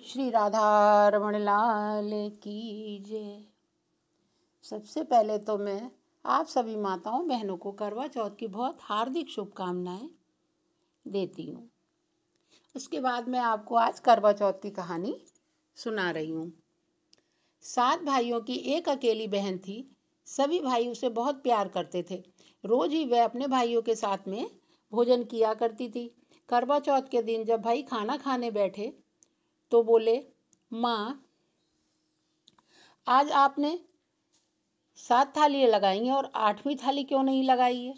श्री राधा रमण लाल की जय। सबसे पहले तो मैं आप सभी माताओं बहनों को करवा चौथ की बहुत हार्दिक शुभकामनाएं देती हूँ। उसके बाद मैं आपको आज करवा चौथ की कहानी सुना रही हूँ। 7 भाइयों की एक अकेली बहन थी। सभी भाई उसे बहुत प्यार करते थे। रोज ही वह अपने भाइयों के साथ में भोजन किया करती थी। करवा चौथ के दिन जब भाई खाना खाने बैठे तो बोले, माँ, आज आपने 7 थालियाँ लगाई हैं और 8वीं थाली क्यों नहीं लगाई है?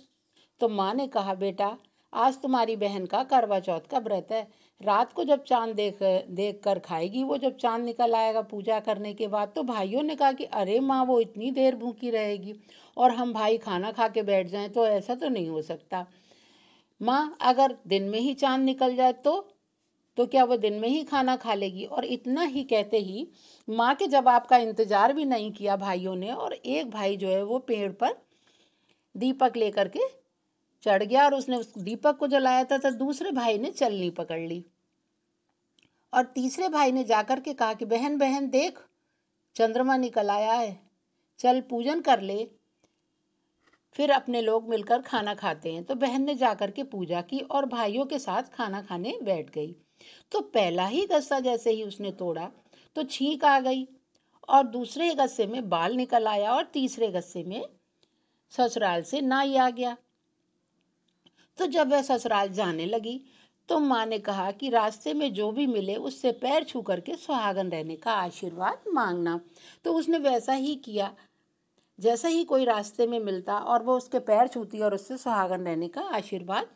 तो माँ ने कहा, बेटा, आज तुम्हारी बहन का करवा चौथ का व्रत है। रात को जब चांद देख कर खाएगी, वो जब चांद निकल आएगा पूजा करने के बाद। तो भाइयों ने कहा कि अरे माँ, वो इतनी देर भूखी रहेगी और हम भाई खाना खा के बैठ जाएं तो ऐसा तो नहीं हो सकता। माँ, अगर दिन में ही चांद निकल जाए तो क्या वो दिन में ही खाना खा लेगी? और इतना ही कहते ही माँ के जवाब का इंतजार भी नहीं किया भाइयों ने, और एक भाई जो है वो पेड़ पर दीपक लेकर के चढ़ गया और उसने उस दीपक को जलाया था। तो दूसरे भाई ने चलनी पकड़ ली और तीसरे भाई ने जाकर के कहा कि बहन बहन देख, चंद्रमा निकल आया है, चल पूजन कर ले, फिर अपने लोग मिलकर खाना खाते हैं। तो बहन ने जाकर के पूजा की और भाइयों के साथ खाना खाने बैठ गई। तो पहला ही गस्सा जैसे ही उसने तोड़ा तो छींक आ गई और दूसरे गस्से में बाल निकल आया और तीसरे गस्से में ससुराल से नाई आ गया। तो जब वह ससुराल जाने लगी तो माँ ने कहा कि रास्ते में जो भी मिले उससे पैर छू करके सुहागन रहने का आशीर्वाद मांगना। तो उसने वैसा ही किया। जैसा ही कोई रास्ते में मिलता और वो उसके पैर छूती और उससे सुहागन रहने का आशीर्वाद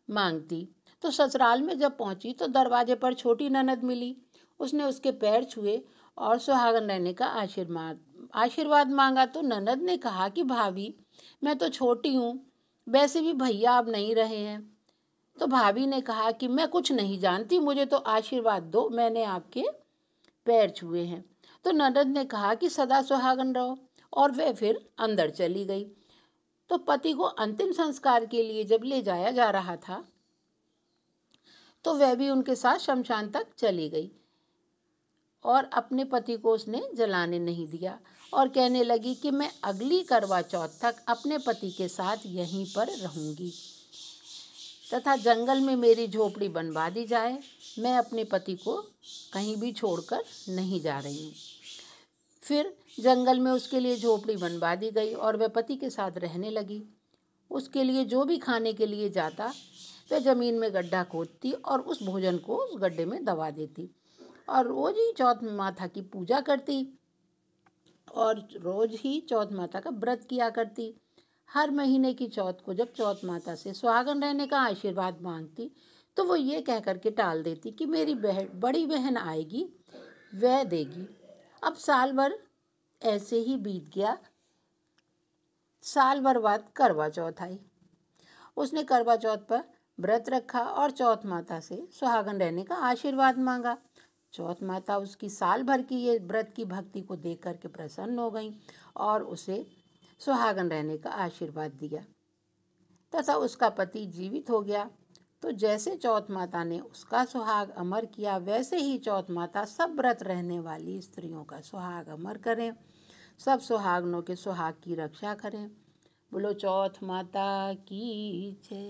मांगती। तो ससुराल में जब पहुंची तो दरवाजे पर छोटी ननद मिली। उसने उसके पैर छुए और सुहागन रहने का आशीर्वाद मांगा। तो ननद ने कहा कि भाभी, मैं तो छोटी हूँ, वैसे भी भैया अब नहीं रहे हैं। तो भाभी ने कहा कि मैं कुछ नहीं जानती, मुझे तो आशीर्वाद दो, मैंने आपके पैर छुए हैं। तो ननद ने कहा कि सदा सुहागन रहो, और वह फिर अंदर चली गई। तो पति को अंतिम संस्कार के लिए जब ले जाया जा रहा था तो वह भी उनके साथ शमशान तक चली गई और अपने पति को उसने जलाने नहीं दिया और कहने लगी कि मैं अगली करवा चौथ तक अपने पति के साथ यहीं पर रहूंगी तथा जंगल में मेरी झोपड़ी बनवा दी जाए। मैं अपने पति को कहीं भी छोड़कर नहीं जा रही हूँ। फिर जंगल में उसके लिए झोपड़ी बनवा दी गई और वह पति के साथ रहने लगी। उसके लिए जो भी खाने के लिए जाता वह जमीन में गड्ढा खोदती और उस भोजन को उस गड्ढे में दबा देती और रोज ही चौथ माता की पूजा करती और रोज ही चौथ माता का व्रत किया करती। हर महीने की चौथ को जब चौथ माता से सुहागन रहने का आशीर्वाद मांगती तो वो ये कह करके टाल देती कि मेरी बड़ी बहन आएगी, वह देगी। अब साल भर ऐसे ही बीत गया। साल भर बाद करवा चौथ आई। उसने करवा चौथ पर व्रत रखा और चौथ माता से सुहागन रहने का आशीर्वाद मांगा। चौथ माता उसकी साल भर की ये व्रत की भक्ति को देख करके प्रसन्न हो गई और उसे सुहागन रहने का आशीर्वाद दिया तथा उसका पति जीवित हो गया। तो जैसे चौथ माता ने उसका सुहाग अमर किया, वैसे ही चौथ माता सब व्रत रहने वाली स्त्रियों का सुहाग अमर करें, सब सुहागनों के सुहाग की रक्षा करें। बोलो चौथ माता की जय।